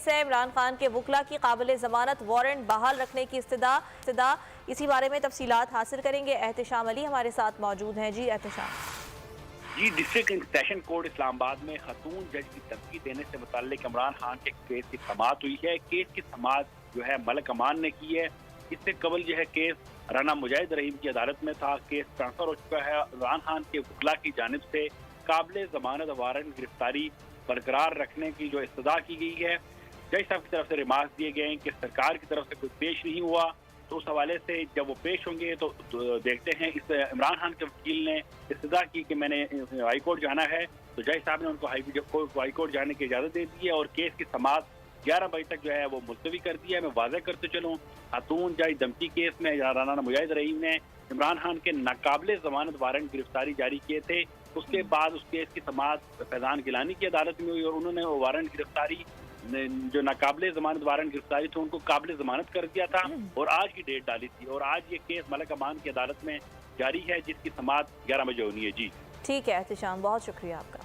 Case है, इमरान खान के वकला की काबिल जमानत वारंट बहाल रखने की इस्तदा, इसी बारे में तफसीलात हासिल करेंगे। एहतशाम अली हमारे साथ मौजूद हैं। जी एहतशाम। जी, डिस्ट्रिक्ट सेशन कोर्ट इस्लामाबाद में खतून जज की धमकी देने से मुताल्लिक इमरान खान के केस की समाअत हुई है। केस की समाअत जो है मलिक अमान ने की है। इससे कबल जो है केस राना मुजाहिद रहीम की अदालत में था। केस ट्रांसफर हो चुका है। इमरान खान के वकला की जानिब से काबिल जमानत वारंट गिरफ्तारी बरकरार रखने की जो इस्तदा की गई है, जज साहब की तरफ से रिमार्क दिए गए हैं कि सरकार की तरफ से कोई पेश नहीं हुआ। तो उस हवाले से जब वो पेश होंगे तो देखते हैं। इस इमरान खान के वकील ने इस्तदा की कि मैंने हाई कोर्ट जाना है, तो जज साहब ने उनको हाई कोर्ट जाने की इजाज़त दे दी है और केस की समाअत 11 बजे तक जो है वो मुलतवी कर दिया है। मैं वाज़ेह करते चलूँ, खातून जज धमकी केस में राना मुजाहिद रहीम ने इमरान खान के नाकाबिल जमानत वारंट गिरफ्तारी जारी किए थे। उसके बाद उस केस की समाअत फैजान गिलानी की अदालत में हुई और उन्होंने वो वारंट गिरफ्तारी जो नाकाबिल जमानत वारंट गिरफ्तारी थे उनको काबिल जमानत कर दिया था और आज की डेट डाली थी। और आज ये केस मलिक अमान की अदालत में जारी है, जिसकी समाअत 11 बजे होनी है। जी ठीक है एहतशाम, बहुत शुक्रिया आपका।